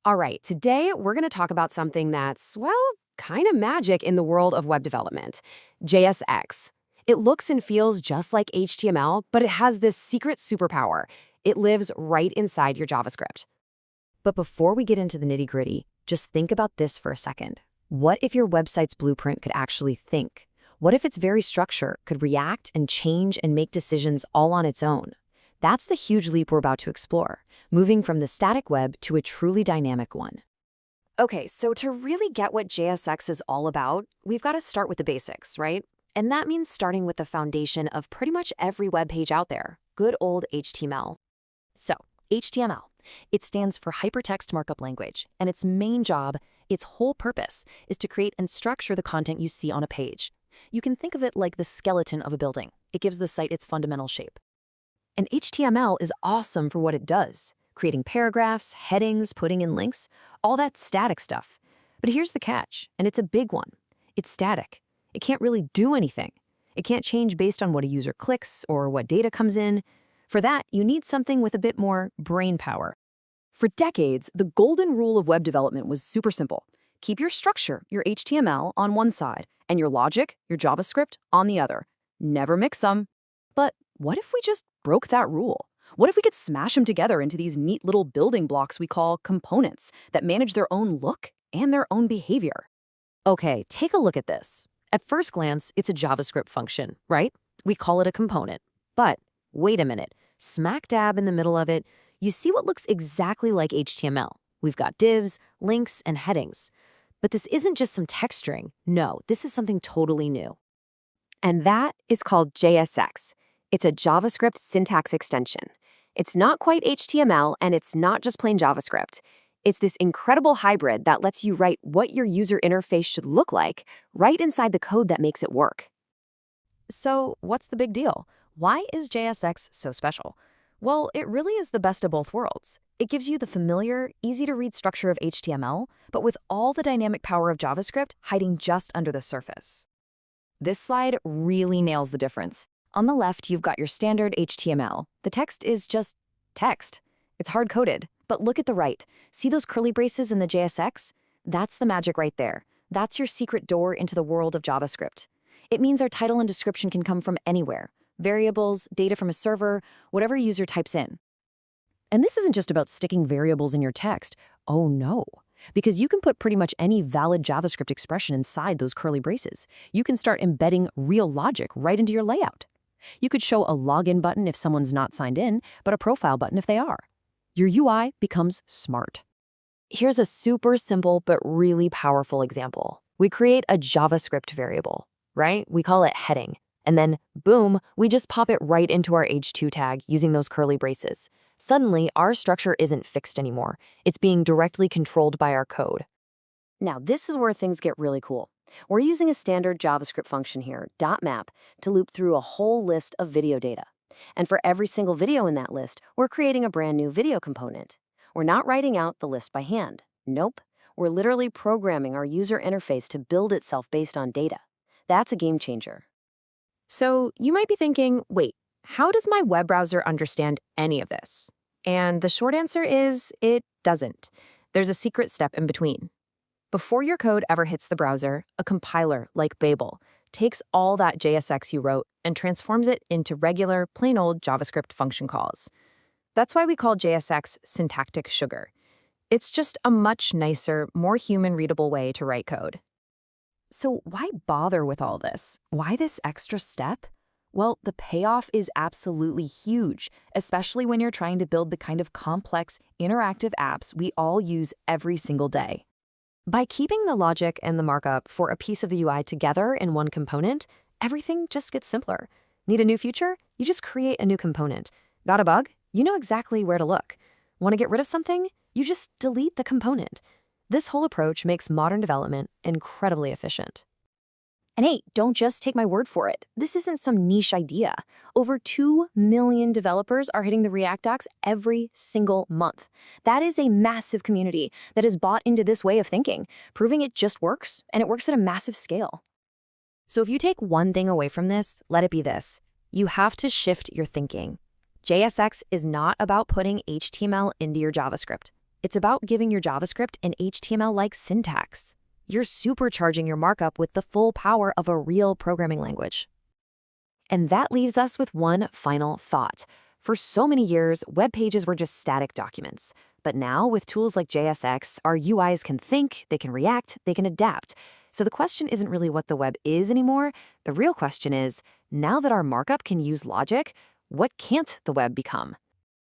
All right, today we're going to talk about something that's, well, kind of magic in the world of web development, JSX. It looks and feels just like HTML, but it has this secret superpower. It lives right inside your JavaScript. But before we get into the nitty-gritty, just think about this for a second. What if your website's blueprint could actually think? What if its very structure could react and change and make decisions all on its own? That's the huge leap we're about to explore, moving from the static web to a truly dynamic one. Okay, so to really get what JSX is all about, we've got to start with the basics, right? And that means starting with the foundation of pretty much every web page out there, good old HTML. So, HTML. It stands for Hypertext Markup Language, and its main job, its whole purpose, is to create and structure the content you see on a page. You can think of it like the skeleton of a building. It gives the site its fundamental shape. And HTML is awesome for what it does, creating paragraphs, headings, putting in links, all that static stuff. But here's the catch, and it's a big one. It's static. It can't really do anything. It can't change based on what a user clicks or what data comes in. For that, you need something with a bit more brain power. For decades, the golden rule of web development was super simple. Keep your structure, your HTML, on one side, and your logic, your JavaScript, on the other. Never mix them. But what if we just broke that rule? What if we could smash them together into these neat little building blocks we call components that manage their own look and their own behavior? Okay, take a look at this. At first glance, it's a JavaScript function, right? We call it a component. But wait a minute, smack dab in the middle of it, you see what looks exactly like HTML. We've got divs, links, and headings. But this isn't just some text string. No, this is something totally new. And that is called JSX. It's a JavaScript syntax extension. It's not quite HTML, and it's not just plain JavaScript. It's this incredible hybrid that lets you write what your user interface should look like right inside the code that makes it work. So what's the big deal? Why is JSX so special? Well, it really is the best of both worlds. It gives you the familiar, easy-to-read structure of HTML, but with all the dynamic power of JavaScript hiding just under the surface. This slide really nails the difference. On the left, you've got your standard HTML. The text is just text. It's hard-coded. But look at the right. See those curly braces in the JSX? That's the magic right there. That's your secret door into the world of JavaScript. It means our title and description can come from anywhere. Variables, data from a server, whatever user types in. And this isn't just about sticking variables in your text. Oh no. Because you can put pretty much any valid JavaScript expression inside those curly braces. You can start embedding real logic right into your layout. You could show a login button if someone's not signed in, but a profile button if they are. Your UI becomes smart. Here's a super simple but really powerful example. We create a JavaScript variable, right? We call it heading. And then, boom, we just pop it right into our h2 tag using those curly braces. Suddenly, our structure isn't fixed anymore. It's being directly controlled by our code. Now, this is where things get really cool. We're using a standard JavaScript function here, .map, to loop through a whole list of video data. And for every single video in that list, we're creating a brand new video component. We're not writing out the list by hand. Nope. We're literally programming our user interface to build itself based on data. That's a game changer. So you might be thinking, wait, how does my web browser understand any of this? And the short answer is, it doesn't. There's a secret step in between. Before your code ever hits the browser, a compiler, like Babel, takes all that JSX you wrote and transforms it into regular, plain old JavaScript function calls. That's why we call JSX syntactic sugar. It's just a much nicer, more human-readable way to write code. So why bother with all this? Why this extra step? Well, the payoff is absolutely huge, especially when you're trying to build the kind of complex, interactive apps we all use every single day. By keeping the logic and the markup for a piece of the UI together in one component, everything just gets simpler. Need a new feature? You just create a new component. Got a bug? You know exactly where to look. Want to get rid of something? You just delete the component. This whole approach makes modern development incredibly efficient. And hey, don't just take my word for it. This isn't some niche idea. Over 2 million developers are hitting the React docs every single month. That is a massive community that has bought into this way of thinking, proving it just works, and it works at a massive scale. So if you take one thing away from this, let it be this. You have to shift your thinking. JSX is not about putting HTML into your JavaScript. It's about giving your JavaScript an HTML-like syntax. You're supercharging your markup with the full power of a real programming language. And that leaves us with one final thought. For so many years, web pages were just static documents. But now, with tools like JSX, our UIs can think, they can react, they can adapt. So the question isn't really what the web is anymore. The real question is, now that our markup can use logic, what can't the web become?